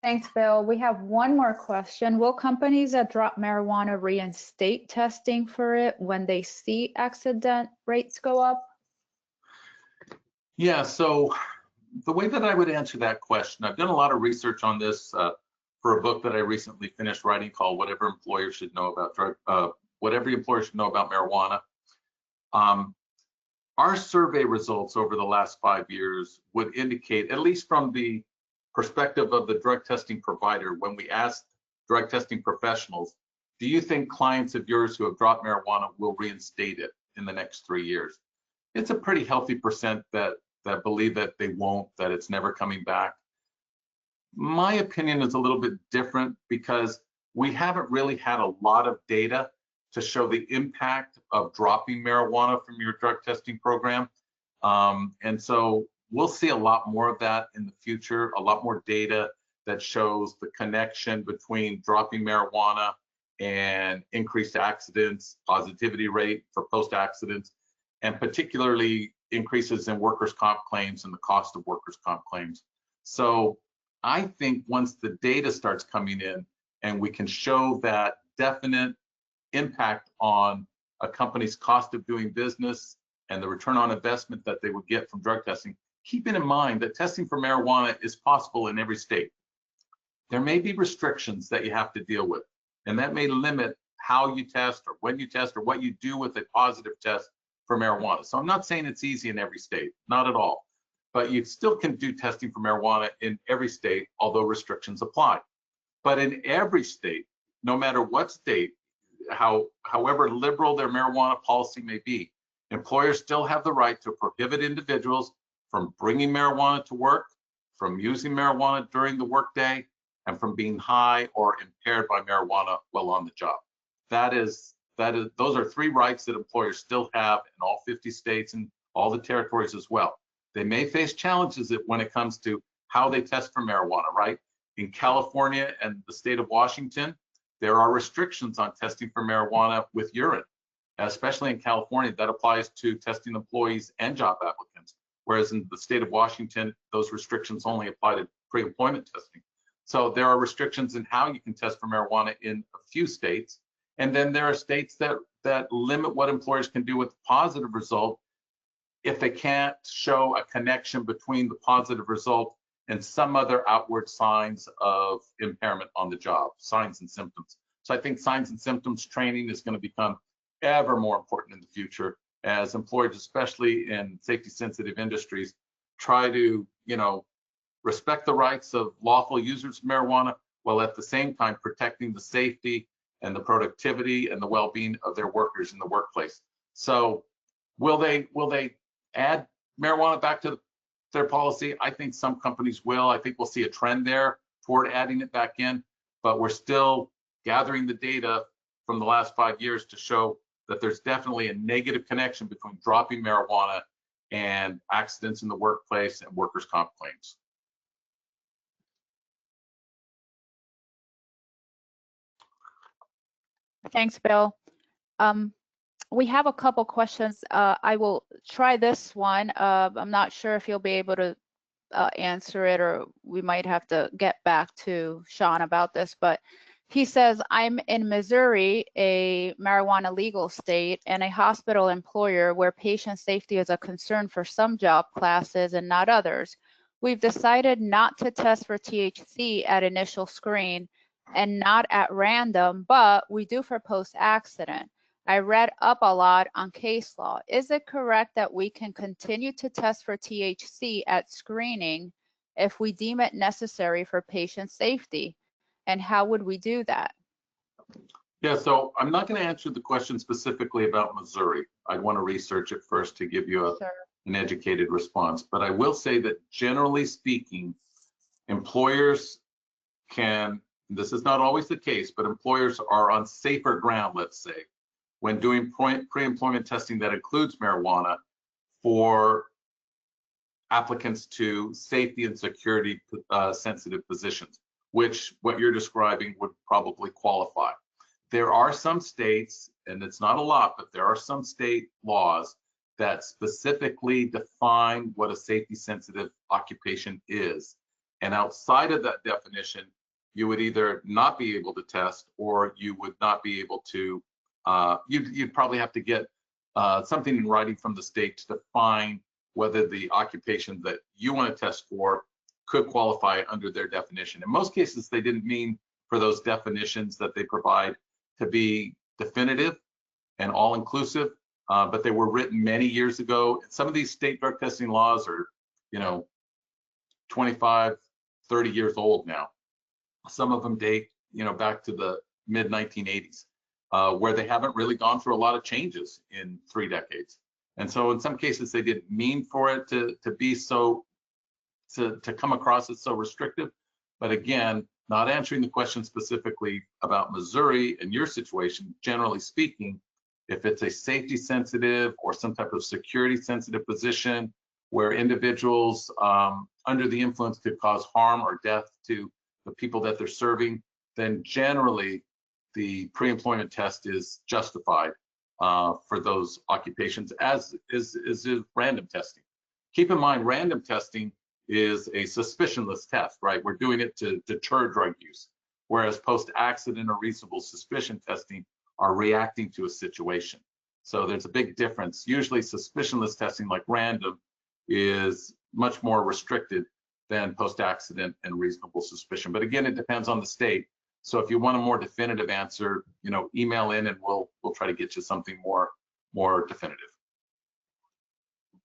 Thanks, Bill. We have one more question. Will companies that drop marijuana reinstate testing for it when they see accident rates go up? Yeah, so the way that I would answer that question, I've done a lot of research on this for a book that I recently finished writing called Whatever Employers Should Know About What Every Employer Should Know About Marijuana. Our survey results over the last 5 years would indicate, at least from the perspective of the drug testing provider, when we asked drug testing professionals, do you think clients of yours who have dropped marijuana will reinstate it in the next 3 years? It's a pretty healthy percent that believe that they won't, that it's never coming back. My opinion is a little bit different because we haven't really had a lot of data to show the impact of dropping marijuana from your drug testing program. And so we'll see a lot more of that in the future, a lot more data that shows the connection between dropping marijuana and increased accidents, positivity rate for post-accidents, and particularly increases in workers' comp claims and the cost of workers' comp claims. So I think once the data starts coming in and we can show that definite impact on a company's cost of doing business and the return on investment that they would get from drug testing, keeping in mind that testing for marijuana is possible in every state. There may be restrictions that you have to deal with, and that may limit how you test or when you test or what you do with a positive test for marijuana. So I'm not saying it's easy in every state, not at all, but you still can do testing for marijuana in every state, although restrictions apply. But in every state, no matter what state, however liberal their marijuana policy may be, employers still have the right to prohibit individuals from bringing marijuana to work, from using marijuana during the workday, and from being high or impaired by marijuana while on the job. Those are 3 rights that employers still have in all 50 states and all the territories as well. They may face challenges when it comes to how they test for marijuana, right? In California and the state of Washington, there are restrictions on testing for marijuana with urine, especially in California. That applies to testing employees and job applicants, whereas in the state of Washington, those restrictions only apply to pre-employment testing. So there are restrictions in how you can test for marijuana in a few states. And then there are states that limit what employers can do with a positive result if they can't show a connection between the positive result and some other outward signs of impairment on the job, signs and symptoms. So I think signs and symptoms training is going to become ever more important in the future as employers, especially in safety sensitive industries, try to, respect the rights of lawful users of marijuana while at the same time protecting the safety and the productivity and the well-being of their workers in the workplace. So will they add marijuana back to their policy? I think some companies will. I think we'll see a trend there toward adding it back in, but we're still gathering the data from the last 5 years to show that there's definitely a negative connection between dropping marijuana and accidents in the workplace and workers' comp claims. Thanks, Bill. We have a couple questions. I will try this one. I'm not sure if you'll be able to answer it, or we might have to get back to Sean about this, but he says, I'm in Missouri, a marijuana legal state, and a hospital employer where patient safety is a concern for some job classes and not others. We've decided not to test for THC at initial screen and not at random, but we do for post-accident. I read up a lot on case law. Is it correct that we can continue to test for THC at screening if we deem it necessary for patient safety? And how would we do that? Yeah, so I'm not going to answer the question specifically about Missouri. I'd want to research it first to give you Sure. an educated response. But I will say that generally speaking, employers can, this is not always the case, but employers are on safer ground, let's say, when doing pre-employment testing that includes marijuana for applicants to safety and security sensitive positions, which what you're describing would probably qualify. There are some states, and it's not a lot, but there are some state laws that specifically define what a safety sensitive occupation is. And outside of that definition, you would either not be able to test, or you would not be able to, you'd probably have to get something in writing from the state to define whether the occupation that you want to test for could qualify under their definition. In most cases, they didn't mean for those definitions that they provide to be definitive and all-inclusive, but they were written many years ago. Some of these state drug testing laws are, 25, 30 years old now. Some of them date, back to the mid 1980s, where they haven't really gone through a lot of changes in 3 decades. And so in some cases, they didn't mean for it to be so, to come across as so restrictive. But again, not answering the question specifically about Missouri and your situation, generally speaking, if it's a safety sensitive or some type of security sensitive position where individuals under the influence could cause harm or death to the people that they're serving, then generally the pre-employment test is justified for those occupations, as is random testing. Keep in mind, random testing is a suspicionless test, right? We're doing it to deter drug use, whereas post-accident or reasonable suspicion testing are reacting to a situation. So there's a big difference. Usually suspicionless testing, like random, is much more restricted than post-accident and reasonable suspicion. But again, it depends on the state. So if you want a more definitive answer, email in and we'll try to get you something more definitive.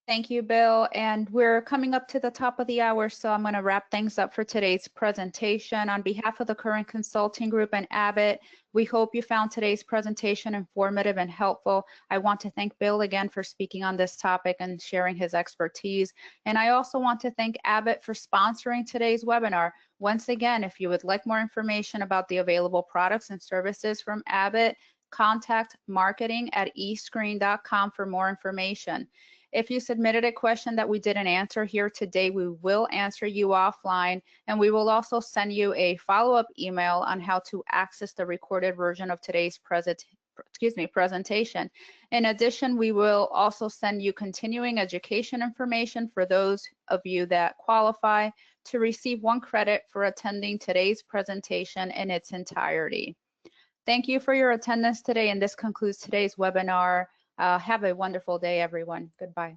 Thank you, Bill. And we're coming up to the top of the hour, so I'm going to wrap things up for today's presentation. On behalf of the Current Consulting Group and Abbott, we hope you found today's presentation informative and helpful. I want to thank Bill again for speaking on this topic and sharing his expertise. And I also want to thank Abbott for sponsoring today's webinar. Once again, if you would like more information about the available products and services from Abbott, contact marketing@escreen.com for more information. If you submitted a question that we didn't answer here today, we will answer you offline, and we will also send you a follow-up email on how to access the recorded version of today's presentation. In addition, we will also send you continuing education information for those of you that qualify to receive 1 credit for attending today's presentation in its entirety. Thank you for your attendance today, and this concludes today's webinar. Have a wonderful day, everyone. Goodbye.